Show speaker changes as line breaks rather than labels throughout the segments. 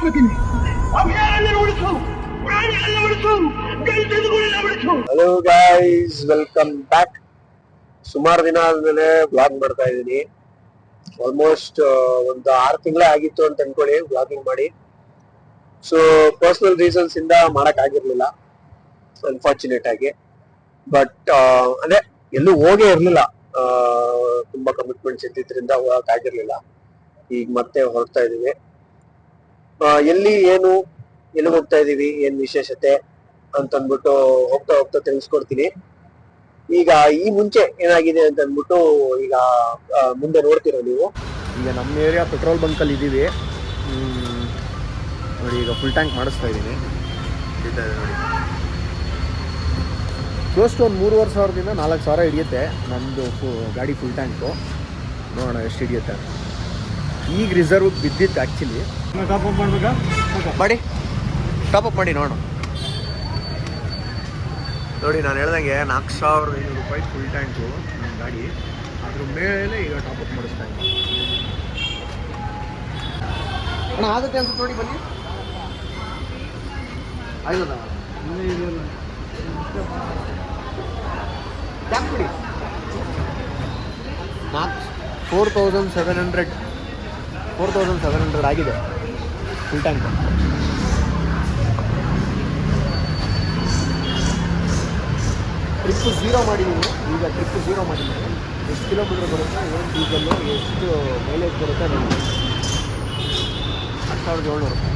ಕೇಳ್ಕೊತೀನಿ.
Hello guys, welcome back. ಸುಮಾರು ದಿನ ಆದ್ಮೇಲೆ ಬ್ಲಾಗ್ ಮಾಡ್ತಾ ಇದ್ದೀನಿ. ಆಲ್ಮೋಸ್ಟ್ ಒಂದು 6 ತಿಂಗಳೇ ಆಗಿತ್ತು ಅಂತ ಅನ್ಕೊಳ್ಳಿ ಬ್ಲಾಗಿಂಗ್ ಮಾಡಿ. ಸೊ ಪರ್ಸನಲ್ ರೀಸನ್ಸ್ ಇಂದ ಮಾಡಕ್ ಆಗಿರ್ಲಿಲ್ಲ ಅನ್ಫಾರ್ಚುನೇಟ್ ಆಗಿ. ಬಟ್ ಅದೇ ಎಲ್ಲೂ ಹೋಗೇ ಇರ್ಲಿಲ್ಲ, ತುಂಬಾ ಕಮಿಟ್ಮೆಂಟ್ಸ್ ಇದ್ದಿದ್ರಿಂದ ಹೋಗಕ್ ಆಗಿರ್ಲಿಲ್ಲ. ಈಗ ಮತ್ತೆ ಹೊರಡ್ತಾ ಇದೀವಿ. ಎಲ್ಲಿ ಹೋಗ್ತಾ ಇದೀವಿ, ಏನ್ ವಿಶೇಷತೆ ಅಂತ ಅಂದ್ಬಿಟ್ಟು ಹೋಗ್ತಾ ಹೋಗ್ತಾ ತಿಳಿಸ್ಕೊಡ್ತೀನಿ. ಈಗ ಈ ಮುಂಚೆ ಏನಾಗಿದೆ ಅಂತ ಅಂದ್ಬಿಟ್ಟು ಈಗ ಮುಂದೆ ನೋಡ್ತೀರಾ ನೀವು.
ಈಗ ನಮ್ಮ ಏರಿಯಾ ಪೆಟ್ರೋಲ್ ಬಂಕಲ್ಲಿ ಇದ್ದೀವಿ ನೋಡಿ. ಈಗ ಫುಲ್ ಟ್ಯಾಂಕ್ ಮಾಡಿಸ್ತಾ ಇದ್ದೀನಿ. ನೋಡಿ, ಕ್ಲೋಸ್ ಟು ಒಂದು 3,500 4,000 ಹಿಡಿಯುತ್ತೆ ನಮ್ಮದು ಗಾಡಿ ಫುಲ್ ಟ್ಯಾಂಕು. ನೋಡೋಣ ಎಷ್ಟು ಹಿಡಿಯುತ್ತೆ. ಈಗ ರಿಸರ್ವ್ ಬಿದ್ದಿತ್ತು ಆ್ಯಕ್ಚುಲಿ. ಟಾಪ್ ಅಪ್ ಮಾಡಬೇಕಾ? ಮಾಡಿ ಟಾಪ್ ಅಪ್ ಮಾಡಿ ನೋಡೋಣ. ನೋಡಿ, ನಾನು ಹೇಳ್ದಂಗೆ 4,500 ರೂಪಾಯಿ ಫುಲ್ ಟ್ಯಾಂಕು ನನ್ನ ಗಾಡಿ. ಅದ್ರ ಮೇಲೆ ಈಗ ಟಾಪ್ ಅಪ್ ಮಾಡಿಸ್ತಾ ಇದ್ದೀನಿ. ಅಣ್ಣ ಆಗುತ್ತೆ ಅನ್ಸುತ್ತೆ ನೋಡಿ, ಬನ್ನಿ. ಆಯ್ತದ ಟ್ಯಾಪ್ ಬಿಡಿ. 4,700 ಆಗಿದೆ ಫುಲ್ ಟ್ಯಾಂಕ್. ಟ್ರಿಪ್ 0 ಮಾಡಿದ್ದೀನಿ. ಈಗ ಟ್ರಿಪ್ 0 ಮಾಡಿದ್ದೀನಿ. ಎಷ್ಟು ಕಿಲೋಮೀಟ್ರ್ ಬರುತ್ತೆ, ಏನು ಡೀಸಲ್ಲು, ಎಷ್ಟು ಮೈಲೇಜ್ ಬರುತ್ತೆ ನೋಡಿ. 10,700 ರೂಪಾಯಿ.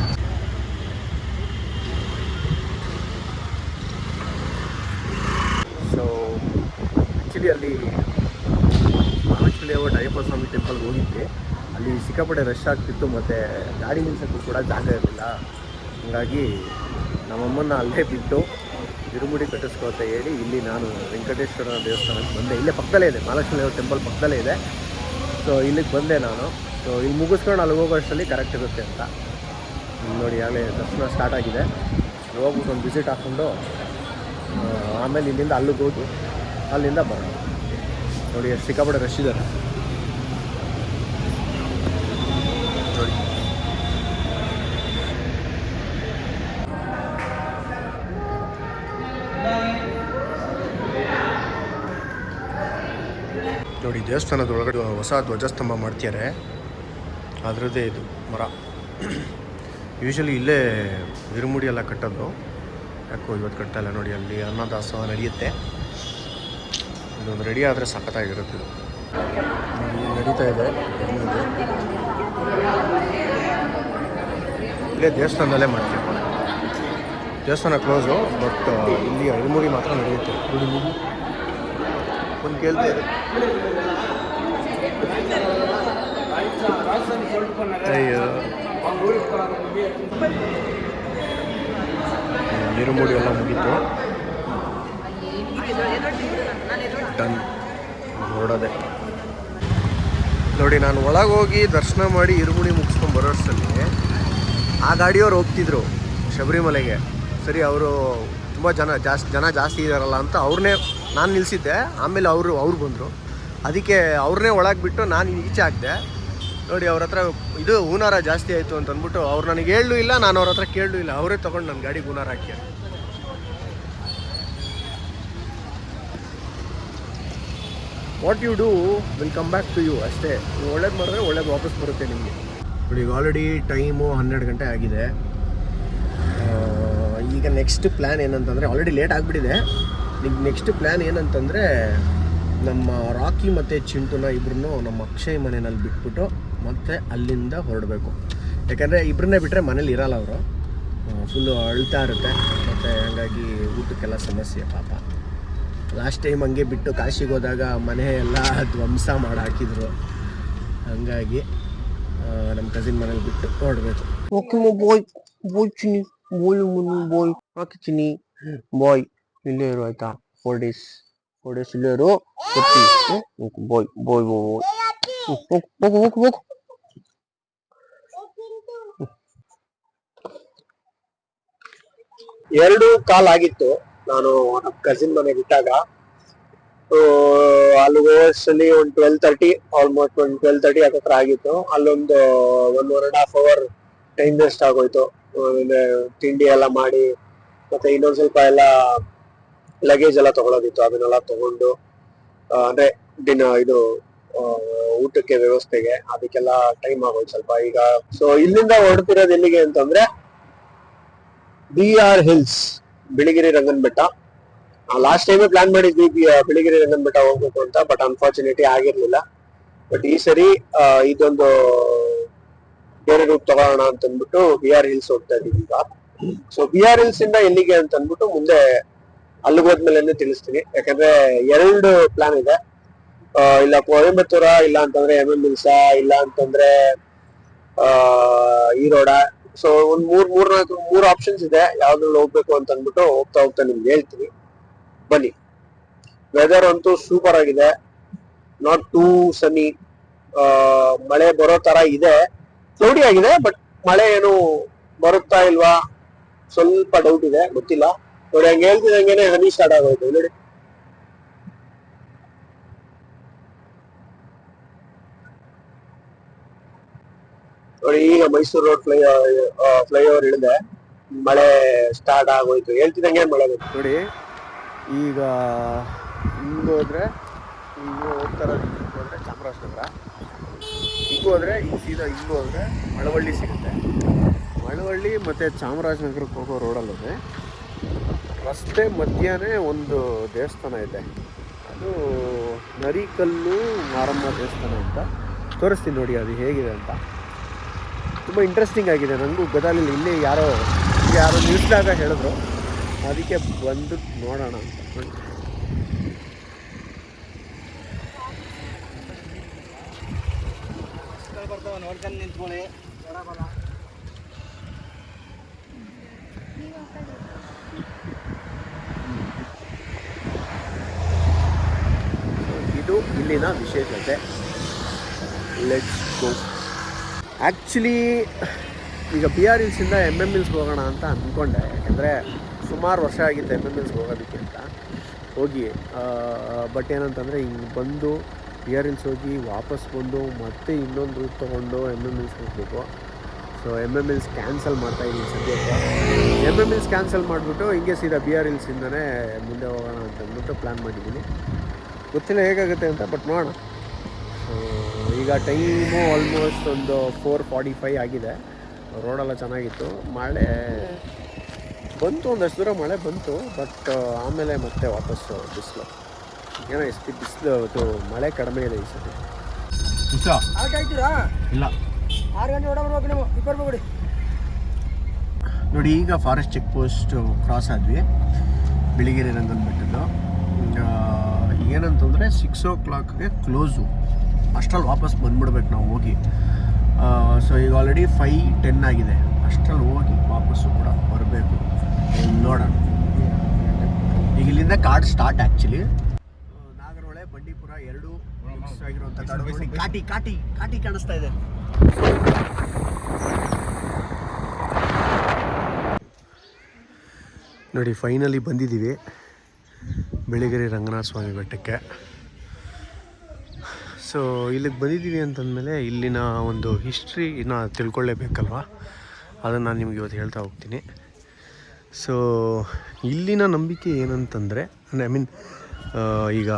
ಸೊ ಆ್ಯಕ್ಚುಲಿ ಅಲ್ಲಿ ಮಹಾಲಕ್ಷ್ಮಿ ಲೇಔಟ್ ಅಯ್ಯಪ್ಪ ಸ್ವಾಮಿ ಟೆಂಪಲ್ಗೆ ಹೋಗಿದ್ವಿ. ಅಲ್ಲಿ ಸಿಕ್ಕಾಪಟ್ಟೆ ರಶ್ ಆಗ್ತಿತ್ತು, ಮತ್ತು ಗಾಡಿ ನಿಲ್ಸೋಕ್ಕೂ ಕೂಡ ಜಾಗ ಇರಲಿಲ್ಲ. ಹಾಗಾಗಿ ನಮ್ಮಮ್ಮನ್ನ ಅಲ್ಲೇ ಬಿಟ್ಟು ಇರುಮುಡಿ ಕಟ್ಟಿಸ್ಕೊತ ಹೇಳಿ ಇಲ್ಲಿ ನಾನು ವೆಂಕಟೇಶ್ವರ ದೇವಸ್ಥಾನಕ್ಕೆ ಬಂದೆ. ಇಲ್ಲೇ ಪಕ್ಕದಲ್ಲೇ ಇದೆ, ಮಹಾಲಕ್ಷ್ಮಿ ಲೇಔಟ್ ಟೆಂಪಲ್ ಪಕ್ಕದಲ್ಲೇ ಇದೆ. ಸೊ ಇಲ್ಲಿಗೆ ಬಂದೆ ನಾನು. ಸೊ ಇಲ್ಲಿ ಮುಗಿಸ್ಕೊಂಡು ಅಲ್ಲಿ ಹೋಗೋ ಅಷ್ಟರಲ್ಲಿ ಕರೆಕ್ಟ್ ಇರುತ್ತೆ ಅಂತ ನೋಡಿ. ಆಗಲೇ ದರ್ಶನ ಸ್ಟಾರ್ಟ್ ಆಗಿದೆ. ಹೋಗ್ಬಿಟ್ಟು ಒಂದು ವಿಸಿಟ್ ಹಾಕ್ಕೊಂಡು ಆಮೇಲೆ ಇಲ್ಲಿಂದ ಅಲ್ಲಿಗೆ ಹೋಗಿ ಅಲ್ಲಿಂದ ಬರೋಣ. ನೋಡಿ ಎಷ್ಟು ಸಿಕ್ಕಾಪಟ್ಟೆ ರಶ್ ಇದ್ದಾರೆ ನೋಡಿ. ನೋಡಿ, ದೇವಸ್ಥಾನದ ಒಳಗಡೆ ಹೊಸ ಧ್ವಜಸ್ತಂಭ ಮಾಡ್ತಿದ್ದಾರೆ. ಅದರದ್ದೇ ಇದು ಮರ. ಯೂಶ್ವಲಿ ಇಲ್ಲೇ ಇರುಮುಡಿ ಎಲ್ಲ ಕಟ್ಟೋದು. ಯಾಕೋ ಇವತ್ತು ಕಟ್ಟಲ್ಲ ನೋಡಿ. ಅಲ್ಲಿ ಅನ್ನದಾಸೋಹ ನಡೆಯುತ್ತೆ. ಇದೊಂದು ರೆಡಿ ಆದರೆ ಸಖತ್ತಾಗಿರುತ್ತೆ. ಇದು ನಡೀತಾ ಇದೆ. ಇಲ್ಲೇ ದೇವಸ್ಥಾನದಲ್ಲೇ ಮಾಡ್ತೀವಿ. ದೇವಸ್ಥಾನ ಕ್ಲೋಸು, ಬಟ್ ಇಲ್ಲಿ ಇರುಮುಡಿ ಮಾತ್ರ ನಡೆಯುತ್ತೆ. ಇರುಮುಡಿ ಒಂದು ಕೇಳ್ತಾ ಇದೆ. ಅಯ್ಯೋ, ಇರುಮುಡಿ ಎಲ್ಲ ಮುಗೀತು. ಡನ್, ಹೊರಡೋದೆ. ನೋಡಿ, ನಾನು ಒಳಗೆ ಹೋಗಿ ದರ್ಶನ ಮಾಡಿ ಇರುಮುಡಿ ಮುಗಿಸ್ಕೊಂಡು ಬರೋಷ್ಟರಲ್ಲಿ ಆ ಗಾಡಿಯವ್ರು ಹೋಗ್ತಿದ್ರು ಶಬರಿಮಲೆಗೆ. ಸರಿ, ಅವರು ತುಂಬ ಜನ ಜಾಸ್ತಿ ಇದ್ದಾರಲ್ಲ ಅಂತ ಅವ್ರನ್ನೇ ನಾನು ನಿಲ್ಲಿಸಿದ್ದೆ. ಆಮೇಲೆ ಅವ್ರು ಬಂದರು. ಅದಕ್ಕೆ ಅವ್ರನ್ನೇ ಒಳಗೆ ಬಿಟ್ಟು ನಾನು ಈಚೆ ಹಾಕಿದೆ. ನೋಡಿ, ಅವ್ರ ಹತ್ರ ಇದು ಹೂನಾರ ಜಾಸ್ತಿ ಆಯಿತು ಅಂತ ಅಂದ್ಬಿಟ್ಟು ಅವ್ರು ನನಗೆ ಹೇಳಲೂ ಇಲ್ಲ, ನಾನು ಅವ್ರ ಹತ್ರ ಕೇಳಲೂ ಇಲ್ಲ. ಅವರೇ ತೊಗೊಂಡು ನನ್ನ ಗಾಡಿಗೆ ಹೂನಾರ ಹಾಕಿ. What you do will come back to you ಅಷ್ಟೇ. ನೀವು ಒಳ್ಳೇದು ಮಾಡಿದ್ರೆ ಒಳ್ಳೇದು ವಾಪಸ್ ಬರುತ್ತೆ ನಿಮಗೆ. ನೋಡಿ, ಈಗ ಆಲ್ರೆಡಿ ಟೈಮು 12 ಗಂಟೆ ಆಗಿದೆ. ಈಗ ನೆಕ್ಸ್ಟ್ ಪ್ಲ್ಯಾನ್ ಏನಂತಂದರೆ, ಆಲ್ರೆಡಿ ಲೇಟ್ ಆಗಿಬಿಟ್ಟಿದೆ. ಈಗ ನೆಕ್ಸ್ಟ್ ಪ್ಲ್ಯಾನ್ ಏನಂತಂದರೆ, ನಮ್ಮ ರಾಕಿ ಮತ್ತು ಚಿಂಟುನ ಇಬ್ಬರನ್ನೂ ನಮ್ಮ ಅಕ್ಷಯ್ ಮನೆಯಲ್ಲಿ ಬಿಟ್ಬಿಟ್ಟು ಮತ್ತೆ ಅಲ್ಲಿಂದ ಹೊರಡಬೇಕು. ಯಾಕಂದರೆ ಇಬ್ಬರನ್ನೇ ಬಿಟ್ಟರೆ ಮನೇಲಿ ಇರೋಲ್ಲ ಅವರು. ಫುಲ್ಲು ಅಳ್ತಾ ಇರುತ್ತೆ. ಮತ್ತು ಹಾಗಾಗಿ ಊಟಕ್ಕೆಲ್ಲ ಸಮಸ್ಯೆ ಪಾಪ. ಲಾಸ್ಟ್ ಟೈಮ್ ಹಂಗೆ ಬಿಟ್ಟು ಕಾಶಿಗೆ ಹೋದಾಗ ಮನೆ ಎಲ್ಲ ಧ್ವಂಸ ಮಾಡಿ ಹಾಕಿದ್ರು. ಹಾಗಾಗಿ ನಮ್ಮ ಕಸಿನ್ ಮನೇಲಿ ಬಿಟ್ಟು ಹೊರಡಬೇಕು. ಓಕೆ ಬಾಯ್ ಬಾಯ್ ಚಿನ್ನಿ, ಬಾಯ್ ಬಾಯ್ ಓಕೆ ಚಿನ್ನಿ ಬಾಯ್. ಇಲ್ಲೇ ಇರು ಆಯಿತಾ. 4 days ಇಲ್ಲೇ ಇರು. ಬಾಯ್ ಬಾಯ್ ಬಾಯ್. ಹೋಗು.
2 ಕಾಲ್ ಆಗಿತ್ತು ನಾನು ನಮ್ಮ ಕಸಿನ್ ಮನೆ ಬಿಟ್ಟಾಗ. ಅಲ್ಲಿ ಹೋಗೋಷ್ಟರಲ್ಲಿ ಒಂದು 12:30, ಆಲ್ಮೋಸ್ಟ್ ಒಂದು 12:30 ಹತ್ರ ಆಗಿತ್ತು. ಅಲ್ಲೊಂದು 1.5 hour ಟೈಮ್ ವೇಸ್ಟ್ ಆಗೋಯ್ತು. ಆಮೇಲೆ ತಿಂಡಿ ಎಲ್ಲ ಮಾಡಿ ಮತ್ತೆ ಇನ್ನೊಂದ್ ಸ್ವಲ್ಪ ಎಲ್ಲ ಲಗೇಜ್ ಎಲ್ಲ ತಗೊಳೋದಿತ್ತು, ಅದನ್ನೆಲ್ಲ ತಗೊಂಡು ಅಂದ್ರೆ ಇದು ಆ, ಊಟಕ್ಕೆ ವ್ಯವಸ್ಥೆಗೆ ಅದಕ್ಕೆಲ್ಲ ಟೈಮ್ ಆಗೋಯ್ತು ಸ್ವಲ್ಪ. ಈಗ ಸೊ ಇಲ್ಲಿಂದ ಹೊರಡ್ತಿರೋದು ಎಲ್ಲಿಗೆ ಅಂತಂದ್ರೆ BR ಹಿಲ್ಸ್, ಬಿಳಿಗಿರಿ ರಂಗನ್ ಬೆಟ್ಟ. ಲಾಸ್ಟ್ ಟೈಮೇ ಪ್ಲಾನ್ ಮಾಡಿದ್ವಿ ಬಿಳಿಗಿರಿ ರಂಗನ್ ಬೆಟ್ಟ ಹೋಗ್ಬೇಕು ಅಂತ, ಬಟ್ ಅನ್ಫಾರ್ಚುನೇಟ್ಲಿ ಆಗಿರ್ಲಿಲ್ಲ. ಬಟ್ ಈ ಸರಿ ಇದೊಂದು ಬೇರೆ ರೂಟ್ ತಗೋಣ ಅಂತ ಅಂದ್ಬಿಟ್ಟು BR ಹಿಲ್ಸ್ ಹೋಗ್ತಾ ಇದೀವಿ ಈಗ. ಸೊ BR ಹಿಲ್ಸ್ ಇಂದ ಎಲ್ಲಿಗೆ ಅಂತ ಅಂದ್ಬಿಟ್ಟು ಮುಂದೆ ಅಲ್ಲಿಗೆ ಹೋದ್ಮೇಲೆ ತಿಳಿಸ್ತೀನಿ. ಯಾಕಂದ್ರೆ 2 ಪ್ಲಾನ್ ಇದೆ. ಇಲ್ಲ ಕೊಯಂಬತ್ತೂರ, ಇಲ್ಲ ಅಂತಂದ್ರೆ MM ಹಿಲ್ಸ್, ಇಲ್ಲ ಅಂತಂದ್ರೆ ಈರೋಡ. ಸೊ ಒಂದ್ ಮೂರ್ ಆಪ್ಷನ್ಸ್ ಇದೆ, ಯಾವ್ದ್ರಲ್ಲಿ ಹೋಗ್ಬೇಕು ಅಂತ ಅಂದ್ಬಿಟ್ಟು ಹೋಗ್ತಾ ಹೋಗ್ತಾ ನಿಮ್ಗೆ ಹೇಳ್ತೀನಿ, ಬನ್ನಿ. ವೆದರ್ ಅಂತೂ ಸೂಪರ್ ಆಗಿದೆ, ನಾಟ್ ಟೂ ಸನಿ. ಮಳೆ ಬರೋ ತರ ಇದೆ, ಕ್ಲೌಡಿ ಆಗಿದೆ, ಬಟ್ ಮಳೆ ಏನು ಬರುತ್ತಾ ಇಲ್ವಾ ಸ್ವಲ್ಪ ಡೌಟ್ ಇದೆ, ಗೊತ್ತಿಲ್ಲ. ನೋಡಿ ಹಂಗೆ ಹೇಳ್ತಿದಂಗೆನೆ ಹನಿ ಸ್ಟಾರ್ಟ್ ಆಗೋಯ್ತು ನೋಡಿ. ನೋಡಿ ಈಗ ಮೈಸೂರು ರೋಡ್ ಫ್ಲೈಓವರ್ ಇಳಿದೆ, ಮಳೆ ಸ್ಟಾರ್ಟ್ ಆಗೋಯ್ತು. ಹೇಳ್ತಿದಂಗೆ ಮಳೆ ಬಂತು
ನೋಡಿ. ಈಗ ಹಿಂಗೆ ಹೋದ್ರೆ ಹಿಂಗೆ ಹೋಗ್ತಾರ, ಹಿಂಗೆ ಹೋದ್ರೆ ಚಾಮರಾಜನಗರ, ಹಿಂಗೆ ಹೋದ್ರೆ ಹಿಂಗೆ ಸೀದಾ ಹಿಂಗೆ ಹೋದ್ರೆ ಮಳವಳ್ಳಿ ಸಿಗುತ್ತೆ. ಮಳವಳ್ಳಿ ಮತ್ತು ಚಾಮರಾಜನಗರಕ್ಕೆ ಹೋಗೋ ರೋಡಲ್ಲದೆ ರಸ್ತೆ ಮಧ್ಯಾಹ್ನ ಒಂದು ದೇವಸ್ಥಾನ ಇದೆ, ಅದು ನರಿಕಲ್ಲು ಮಾರಮ್ಮ ದೇವಸ್ಥಾನ ಅಂತ. ತೋರಿಸ್ತೀನಿ ನೋಡಿ ಅದು ಹೇಗಿದೆ ಅಂತ. ತುಂಬ ಇಂಟ್ರೆಸ್ಟಿಂಗ್ ಆಗಿದೆ, ನನಗೂ ಗೊತ್ತಾಗಲಿಲ್ಲ. ಇಲ್ಲಿ ಯಾರೋ ನಿಲ್ಲಿಸಿದಾಗ ಹೇಳಿದ್ರು, ಅದಕ್ಕೆ ಬಂದು ನೋಡೋಣ ಅಂತ.
ನೋಡ್ಕೊಂಡು ನಿಂತ್ಕೊಳ್ಳಿ.
ಇದು ಇಲ್ಲಿನ ವಿಶೇಷತೆ. Let's go. ಆ್ಯಕ್ಚುಲಿ ಈಗ BR ಹಿಲ್ಸಿಂದ MM ಹಿಲ್ಸ್ಗೆ ಹೋಗೋಣ ಅಂತ ಅಂದ್ಕೊಂಡೆ, ಯಾಕೆಂದರೆ ಸುಮಾರು ವರ್ಷ ಆಗಿತ್ತು MM ಹಿಲ್ಸ್ಗೆ ಹೋಗೋದಕ್ಕೆ ಅಂತ ಹೋಗಿ. ಬಟ್ ಏನಂತಂದರೆ ಹಿಂಗೆ ಬಂದು BR ಹಿಲ್ಸ್ ಹೋಗಿ ವಾಪಸ್ ಬಂದು ಮತ್ತೆ ಇನ್ನೊಂದು ರೂಟ್ ತೊಗೊಂಡು MM ಹಿಲ್ಸ್ಗೆ ಹೋಗಬೇಕು. ಸೊ MM ಹಿಲ್ಸ್ ಕ್ಯಾನ್ಸಲ್ ಮಾಡ್ತಾಯಿದ್ದೀನಿ ಸದ್ಯಕ್ಕೆ. MM ಹಿಲ್ಸ್ ಕ್ಯಾನ್ಸಲ್ ಮಾಡಿಬಿಟ್ಟು ಹಿಂಗೆ ಸೀದಾ BR ಹಿಲ್ಸಿಂದನೇ ಮುಂದೆ ಹೋಗೋಣ ಅಂತ ಅಂದ್ಬಿಟ್ಟು ಪ್ಲ್ಯಾನ್ ಮಾಡಿದ್ದೀನಿ. ಗೊತ್ತಿಲ್ಲ ಹೇಗಾಗುತ್ತೆ ಅಂತ, ಬಟ್ ನೋಡೋಣ. ಈಗ ಟೈಮು ಆಲ್ಮೋಸ್ಟ್ ಒಂದು 4:45 ಆಗಿದೆ. ರೋಡೆಲ್ಲ ಚೆನ್ನಾಗಿತ್ತು, ಮಳೆ ಬಂತು, ಒಂದಷ್ಟು ದೂರ ಮಳೆ ಬಂತು, ಬಟ್ ಆಮೇಲೆ ಮತ್ತೆ ವಾಪಸ್ಸು ಬಿಸಿಲು. ಏನೋ ಎಷ್ಟು ಬಿಸಿಲು, ಮಳೆ ಕಡಿಮೆ ಇದೆ ಈ ಸತಿ.
ಆಯ್ತೀರಾ?
ಇಲ್ಲ
6 ಗಂಟೆ ಹೊರಡ್ಬೇಕು ನೀವು, ಇಬ್ಬರು
ನೋಡಿ. ಈಗ ಫಾರೆಸ್ಟ್ ಚೆಕ್ ಪೋಸ್ಟ್ ಕ್ರಾಸ್ ಆದ್ವಿ, ಬಿಳಿಗಿರಿ ರಂಗನ ಬೆಟ್ಟದ್ದು. ಏನಂತಂದರೆ 6 o'clockಗೆ ಕ್ಲೋಸು, ಅಷ್ಟರಲ್ಲಿ ವಾಪಸ್ ಬಂದ್ಬಿಡ್ಬೇಕು ನಾವು ಹೋಗಿ. ಸೊ ಈಗ ಆಲ್ರೆಡಿ 5:10 ಆಗಿದೆ, ಅಷ್ಟರಲ್ಲಿ ಹೋಗಿ ವಾಪಸ್ಸು ಕೂಡ ಬರಬೇಕು. ನೋಡೋಣ. ಈಗ ಇಲ್ಲಿಂದ ಕಾಡು start. Actually Nagarhole Bandipur 2 mix ಆಗಿರುವಂಥ ಕಾಡು. ಕಾಟಿ ಕಾಟಿ ಕಾಟಿ ಕಾಣಿಸ್ತಾ ಇದೆ. ನೋಡಿ ಫೈನಲಿ ಬಂದಿದ್ದೀವಿ ಬಿಳಿಗಿರಿ ರಂಗನಾಥ ಸ್ವಾಮಿ ಬೆಟ್ಟಕ್ಕೆ. ಸೊ ಇಲ್ಲಿಗೆ ಬಂದಿದ್ದೀವಿ ಅಂತಂದಮೇಲೆ ಇಲ್ಲಿನ ಒಂದು ಹಿಸ್ಟ್ರಿನ ತಿಳ್ಕೊಳ್ಳೇಬೇಕಲ್ವ, ಅದನ್ನು ನಾನು ನಿಮಗೆ ಇವತ್ತು ಹೇಳ್ತಾ ಹೋಗ್ತೀನಿ. ಸೊ ಇಲ್ಲಿನ ನಂಬಿಕೆ ಏನಂತಂದರೆ, ಐ ಮೀನ್ ಈಗ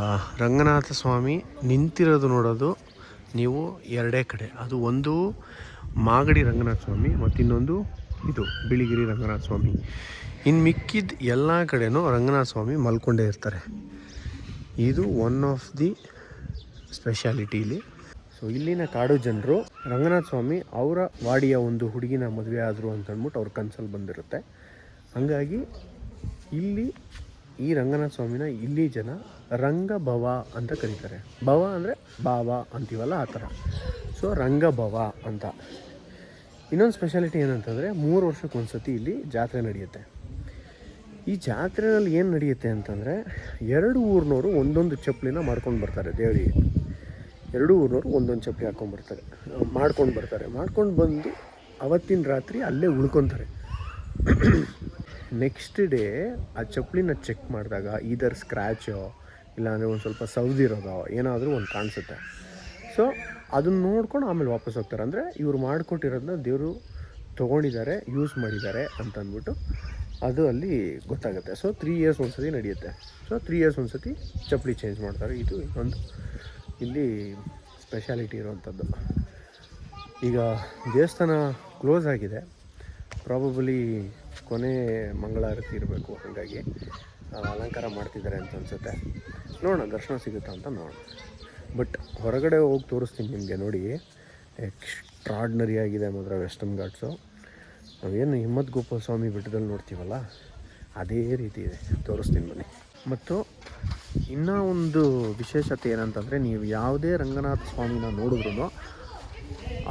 ರಂಗನಾಥ ಸ್ವಾಮಿ ನಿಂತಿರೋದು ನೋಡೋದು ನೀವು 2 ಕಡೆ. ಅದು ಒಂದು ಮಾಗಡಿ ರಂಗನಾಥ ಸ್ವಾಮಿ ಮತ್ತು ಇನ್ನೊಂದು ಇದು ಬಿಳಿಗಿರಿ ರಂಗನಾಥ ಸ್ವಾಮಿ. ಇನ್ನು ಮಿಕ್ಕಿದ ಎಲ್ಲ ಕಡೆನೂ ರಂಗನಾಥ ಸ್ವಾಮಿ ಮಲ್ಕೊಂಡೇ ಇರ್ತಾರೆ. ಇದು ಒನ್ ಆಫ್ ದಿ ಸ್ಪೆಷಾಲಿಟಿ ಇಲ್ಲಿ. ಸೊ ಇಲ್ಲಿನ ಕಾಡು ಜನರು ರಂಗನಾಥ ಸ್ವಾಮಿ ಅವರ ವಾಡಿಯ ಒಂದು ಹುಡುಗಿನ ಮದುವೆ ಆದರು ಅಂತ ಅಂದ್ಬಿಟ್ಟು ಅವ್ರ ಕನಸಲ್ಲಿ ಬಂದಿರುತ್ತೆ. ಹಾಗಾಗಿ ಇಲ್ಲಿ ಈ ರಂಗನಾಥ ಸ್ವಾಮಿನ ಇಲ್ಲಿ ಜನ ರಂಗಭವ ಅಂತ ಕರೀತಾರೆ. ಭವ ಅಂದರೆ ಭಾವ ಅಂತೀವಲ್ಲ, ಆ ಥರ. ಸೊ ರಂಗಭವ ಅಂತ. ಇನ್ನೊಂದು ಸ್ಪೆಷಾಲಿಟಿ ಏನಂತಂದರೆ 3 ವರ್ಷಕ್ಕೊಂದ್ಸತಿ ಇಲ್ಲಿ ಜಾತ್ರೆ ನಡೆಯುತ್ತೆ. ಈ ಜಾತ್ರೆಯಲ್ಲಿ ಏನು ನಡೆಯುತ್ತೆ ಅಂತಂದರೆ 2 ಊರಿನವರು ಒಂದೊಂದು ಚಪ್ಪಲಿನ ಮಾಡ್ಕೊಂಡು ಬರ್ತಾರೆ ದೇವರಿಗೆ. 2 ಊರಿನವರು ಒಂದೊಂದು ಚಪ್ಪಲಿ ಮಾಡ್ಕೊಂಡು ಬರ್ತಾರೆ. ಮಾಡ್ಕೊಂಡು ಬಂದು ಅವತ್ತಿನ ರಾತ್ರಿ ಅಲ್ಲೇ ಉಳ್ಕೊತಾರೆ. ನೆಕ್ಸ್ಟ್ ಡೇ ಆ ಚಪ್ಪಲಿನ ಚೆಕ್ ಮಾಡಿದಾಗ ಈದರ್ ಸ್ಕ್ರ್ಯಾಚೋ ಇಲ್ಲಾಂದರೆ ಒಂದು ಸ್ವಲ್ಪ ಸವ್ದಿರೋದೋ ಏನಾದರೂ ಒಂದು ಕಾಣಿಸುತ್ತೆ. ಸೊ ಅದನ್ನು ನೋಡ್ಕೊಂಡು ಆಮೇಲೆ ವಾಪಸ್ ಹೋಗ್ತಾರೆ. ಅಂದರೆ ಇವರು ಮಾಡಿಕೊಟ್ಟಿರೋದನ್ನ ದೇವರು ತೊಗೊಂಡಿದ್ದಾರೆ, ಯೂಸ್ ಮಾಡಿದ್ದಾರೆ ಅಂತ ಅಂದ್ಬಿಟ್ಟು ಅದು ಅಲ್ಲಿ ಗೊತ್ತಾಗುತ್ತೆ. ಸೊ 3 ಇಯರ್ಸ್ ಒಂದ್ಸತಿ ನಡೆಯುತ್ತೆ. ಸೊ 3 ಇಯರ್ಸ್ ಒಂದ್ಸತಿ ಚಪ್ಪಲಿ ಚೇಂಜ್ ಮಾಡ್ತಾರೆ. ಇದು ಒಂದು ಇಲ್ಲಿ ಸ್ಪೆಷಾಲಿಟಿ ಇರುವಂಥದ್ದು. ಈಗ ದೇವಸ್ಥಾನ ಕ್ಲೋಸ್ ಆಗಿದೆ, ಪ್ರಾಬಬಲಿ ಕೊನೆ ಮಂಗಳಾರತಿ ಇರಬೇಕು, ಹಾಗಾಗಿ ಅಲಂಕಾರ ಮಾಡ್ತಿದ್ದಾರೆ ಅಂತ ಅನಿಸುತ್ತೆ. ನೋಡೋಣ ದರ್ಶನ ಸಿಗುತ್ತಾ ಅಂತ ನೋಡೋಣ. ಬಟ್ ಹೊರಗಡೆ ಹೋಗಿ ತೋರಿಸ್ತೀನಿ ನಿಮಗೆ. ನೋಡಿ, ಎಕ್ಸ್ಟ್ರಾಡ್ನರಿ ಆಗಿದೆ ಮಾತ್ರ ವೆಸ್ಟರ್ನ್ ಘಾಟ್ಸು. ನಾವೇನು ಹಿಮ್ಮತ್ ಗೋಪಾಲ ಸ್ವಾಮಿ ಬೆಟ್ಟದಲ್ಲಿ ನೋಡ್ತೀವಲ್ಲ ಅದೇ ರೀತಿ ಇದೆ, ತೋರಿಸ್ತೀನಿ ಬನ್ನಿ. ಮತ್ತು ಇನ್ನೂ ಒಂದು ವಿಶೇಷತೆ ಏನಂತಂದರೆ, ನೀವು ಯಾವುದೇ ರಂಗನಾಥ ಸ್ವಾಮಿನ ನೋಡಿದ್ರೂ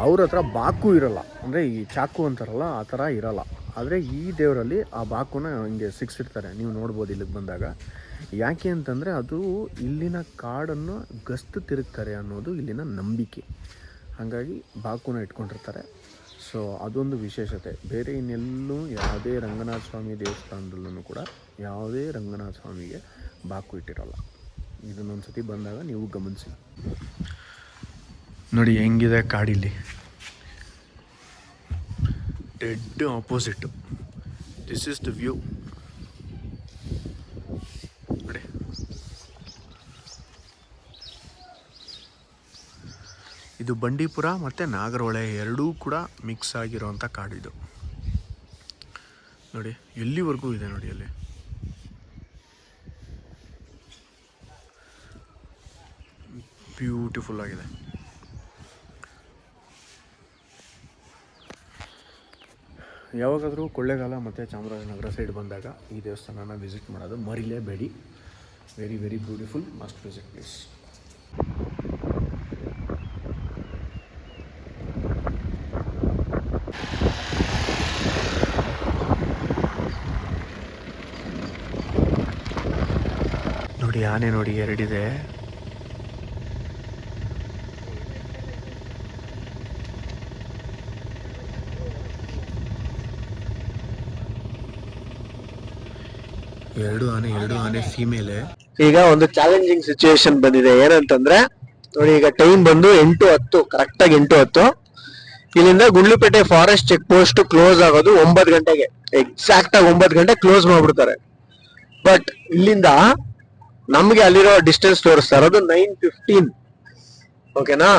ಅವ್ರ ಹತ್ರ ಬಾಕು ಇರೋಲ್ಲ, ಅಂದರೆ ಈ ಚಾಕು ಅಂತಾರಲ್ಲ ಆ ಥರ ಇರೋಲ್ಲ. ಆದರೆ ಈ ದೇವರಲ್ಲಿ ಆ ಬಾಕುನ ಹಿಂಗೆ ಸಿಕ್ಸಿರ್ತಾರೆ, ನೀವು ನೋಡ್ಬೋದು ಇಲ್ಲಿಗೆ ಬಂದಾಗ. ಯಾಕೆ ಅಂತಂದರೆ ಅದು ಇಲ್ಲಿನ ಕಾಡನ್ನು ಗಸ್ತು ತಿರುಗ್ತಾರೆ ಅನ್ನೋದು ಇಲ್ಲಿನ ನಂಬಿಕೆ, ಹಾಗಾಗಿ ಬಾಕುನ ಇಟ್ಕೊಂಡಿರ್ತಾರೆ. ಸೊ ಅದೊಂದು ವಿಶೇಷತೆ. ಬೇರೆ ಇನ್ನೆಲ್ಲೂ ಯಾವುದೇ ರಂಗನಾಥ ಸ್ವಾಮಿ ದೇವಸ್ಥಾನದಲ್ಲೂ ಕೂಡ ಯಾವುದೇ ರಂಗನಾಥ ಸ್ವಾಮಿಗೆ ಬಾಕು ಇಟ್ಟಿರೋಲ್ಲ. ಇದನ್ನೊಂದು ಸತಿ ಬಂದಾಗ ನೀವು ಗಮನಿಸಿ. ನೋಡಿ ಹೆಂಗಿದೆ ಕಾಡಿಲ್ಲಿ, dead opposite. This is the view. ನೋಡಿ, ಇದು ಬಂಡೀಪುರ ಮತ್ತು ನಾಗರಹೊಳೆ ಎರಡೂ ಕೂಡ ಮಿಕ್ಸ್ ಆಗಿರೋವಂಥ ಕಾಡಿದು. ನೋಡಿ ಎಲ್ಲಿವರೆಗೂ ಇದೆ ನೋಡಿ, ಅಲ್ಲಿ ಬ್ಯೂಟಿಫುಲ್ ಆಗಿದೆ. ಯಾವಾಗಾದರೂ ಕೊಳ್ಳೇಗಾಲ ಮತ್ತು ಚಾಮರಾಜನಗರ ಸೈಡ್ ಬಂದಾಗ ಈ ದೇವಸ್ಥಾನನ ವಿಸಿಟ್ ಮಾಡೋದು ಮರಿಲೇಬೇಡಿ. Very very beautiful, must visit place. ನೋಡಿ ಆನೆ ನೋಡಿ ಎರಡಿದೆ. ಎರಡು ಆನೆ ಫೀಮೇಲೆ.
ಈಗ ಒಂದು ಚಾಲೆಂಜಿಂಗ್ ಸಿಚುವೇಶನ್ ಬಂದಿದೆ. ಏನಂತಂದ್ರೆ ನೋಡಿ, ಈಗ ಟೈಮ್ ಬಂದು 8:10, ಕರೆಕ್ಟಾಗಿ 8:10. ಇಲ್ಲಿಂದ Gundlupet forest check post close ಆಗೋದು 9 ಗಂಟೆಗೆ, ಎಕ್ಸಾಕ್ಟ್ ಆಗಿ 9 ಗಂಟೆ ಕ್ಲೋಸ್ ಮಾಡ್ಬಿಡ್ತಾರೆ. ಬಟ್ ಇಲ್ಲಿಂದ ನಮ್ಗೆ ಅಲ್ಲಿರೋ ಡಿಸ್ಟೆನ್ಸ್ ತೋರಿಸ್ತಾ ಇರೋದು 9:15. ಓಕೆನಾ?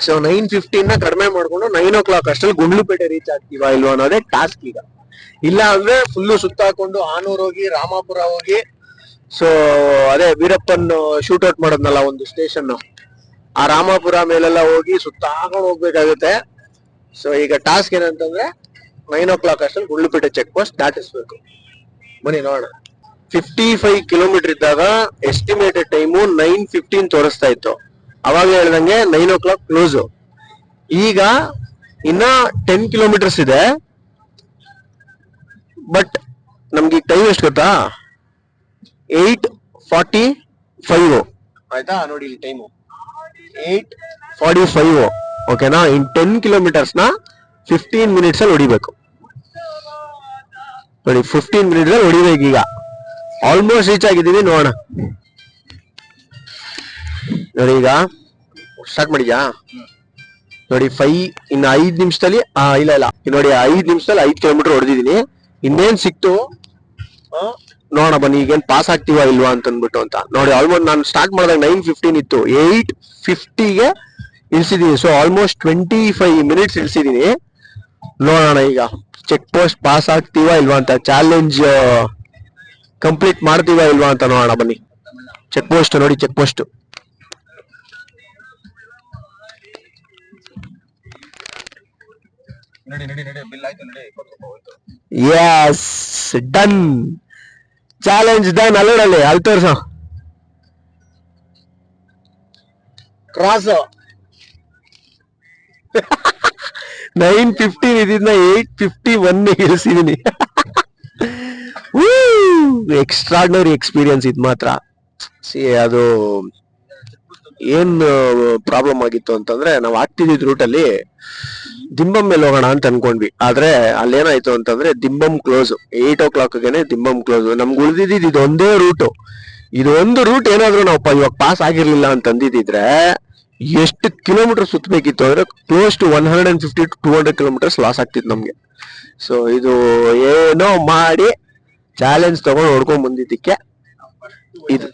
ಸೊ 9:15 ಕಡಿಮೆ ಮಾಡ್ಕೊಂಡು 9 o'clock ಅಷ್ಟರಲ್ಲಿ ಗುಂಡ್ಲುಪೇಟೆ ರೀಚ್ ಆಗ್ತೀವಾ ಇಲ್ವಾ ಅನ್ನೋದೇ ಟಾಸ್ಕ್ ಈಗ. ಇಲ್ಲ ಅಂದ್ರೆ ಫುಲ್ಲು ಸುತ್ತಾಕೊಂಡು ಆನೂರ್ ಹೋಗಿ ರಾಮಾಪುರ ಹೋಗಿ, ಸೊ ಅದೇ ವೀರಪ್ಪನ್ ಶೂಟ್ ಔಟ್ ಮಾಡೋದ್ನಲ್ಲ ಒಂದು ಸ್ಟೇಷನ್, ಆ ರಾಮಾಪುರ ಮೇಲೆಲ್ಲ ಹೋಗಿ ಸುತ್ತಾಕೊಂಡು ಹೋಗ್ಬೇಕಾಗುತ್ತೆ. ಸೊ ಈಗ ಟಾಸ್ಕ್ ಏನಂತಂದ್ರೆ 9 o'clock ಅಷ್ಟರಲ್ಲಿ ಗುಂಡ್ಲುಪೇಟೆ ಚೆಕ್ ಪೋಸ್ಟ್ ದಾಟಿಸ್ಬೇಕು. ಬನ್ನಿ ನೋಡೋಣ. 55 ಕಿಲೋಮೀಟರ್ ಇದ್ದಾಗ ಎಸ್ಟಿಮೇಟೆಡ್ ಟೈಮು 9:15 ತೋರಿಸ್ತಾ ಇತ್ತು. ಅವಾಗ ಹೇಳ್ದಂಗೆ 9 o'clock ಕ್ಲೋಸು. ಈಗ ಇನ್ನ 10 ಕಿಲೋಮೀಟರ್ಸ್ ಇದೆ. ಬಟ್ ನಮ್ಗೆ ಈಗ ಟೈಮ್ ಎಷ್ಟು ಗೊತ್ತಾ? 8:45. ಆಯ್ತಾ? ನೋಡಿ ಇಲ್ಲಿ ಟೈಮು 8:45. ಓಕೆನಾ? ಇನ್ 10 ಕಿಲೋಮೀಟರ್ಸ್ ನ 15 ಮಿನಿಟ್ಸ್ ಅಲ್ಲಿ ಹೊಡಿಬೇಕು. ನೋಡಿ 15 ಮಿನಿಟ್ಸ್ ಅಲ್ಲಿ ಹೊಡಿಬೇಕು. ಈಗ ಆಲ್ಮೋಸ್ಟ್ ರೀಚ್ ಆಗಿದ್ದೀವಿ. ನೋಡೋಣ. ನೋಡಿ ಈಗ ಸ್ಟಾರ್ಟ್ ಮಾಡಿದ್ಯಾ? ನೋಡಿ 5 ಇನ್ನು 5 ನಿಮಿಷದಲ್ಲಿ ಇಲ್ಲ ನೋಡಿ 5 ನಿಮಿಷದಲ್ಲಿ 5 ಕಿಲೋಮೀಟರ್ ಹೊಡೆದಿದ್ದೀನಿ. ಇನ್ನೇನ್ ಸಿಕ್ತು ನೋಡೋಣ ಬನ್ನಿ, ಈಗೇನ್ ಪಾಸ್ ಆಗ್ತೀವಾ ಇಲ್ವಾ ಅಂತ ಅಂದ್ಬಿಟ್ಟು ಅಂತ. ನೋಡಿ ಆಲ್ಮೋಸ್ಟ್ ನಾನು ಸ್ಟಾರ್ಟ್ ಮಾಡಿದಾಗ 9:15 ಇತ್ತು, 8:50ಗೆ ಇಳಿಸಿದೀನಿ. ಸೊ ಆಲ್ಮೋಸ್ಟ್ 25 ಮಿನಿಟ್ಸ್ ಇಳಿಸಿದೀನಿ. ನೋಡೋಣ ಈಗ ಚೆಕ್ ಪೋಸ್ಟ್ ಪಾಸ್ ಆಗ್ತೀವಾ ಇಲ್ವಾ ಅಂತ, ಚಾಲೆಂಜ್ ಕಂಪ್ಲೀಟ್ ಮಾಡ್ತೀವಾ ಇಲ್ವಾ ಅಂತ ನೋಡೋಣ ಬನ್ನಿ. ಚೆಕ್ ಪೋಸ್ಟ್ ನೋಡಿ, check post yes done, challenge done. ಅಲ್ಲೋಡಲ್ಲಿ ಅಲ್ಲಿ ತೋರ್ಸ ಕ್ರಾಸ್ 9:15 ಇದನ್ನ 8:51 ಇಳಿಸಿದೀನಿ. ಎಕ್ಸ್ಟ್ರಾರ್ಡಿನರಿ ಎಕ್ಸ್ಪೀರಿಯನ್ಸ್ ಇದು ಮಾತ್ರ. ಅದು ಏನ್ ಪ್ರಾಬ್ಲಮ್ ಆಗಿತ್ತು ಅಂತಂದ್ರೆ, ನಾವು ಆಗ್ತಿದ್ದ ರೂಟಲ್ಲಿ ದಿಂಬಂ ಮೇಲೆ ಹೋಗೋಣ ಅಂತ ಅನ್ಕೊಂಡ್ವಿ. ಆದ್ರೆ ಅಲ್ಲೇನಾಯ್ತು ಅಂತಂದ್ರೆ ದಿಂಬಂ ಕ್ಲೋಸ್, 8 o'clock ದಿಂಬಂ ಕ್ಲೋಸ್. ನಮ್ಗೆ ಉಳಿದಿದ್ದು ಇದೊಂದೇ ರೂಟು. ಇದೊಂದು ರೂಟ್ ಏನಾದ್ರು ನಾವು ಇವಾಗ ಪಾಸ್ ಆಗಿರ್ಲಿಲ್ಲ ಅಂತ ಅಂದಿದ್ರೆ ಎಷ್ಟು ಕಿಲೋಮೀಟರ್ ಸುತ್ತಬೇಕಿತ್ತು ಅಂದ್ರೆ close to 150 to 200 kilometres loss ಆಗ್ತಿತ್ತು ನಮ್ಗೆ. ಸೊ ಇದು ಏನೋ ಮಾಡಿ ಚಾಲೆಂಜ್ ತಗೊಂಡು ಹೊಡ್ಕೊಂಡ್ ಬಂದಿದ್ದಕ್ಕೆ ಇದು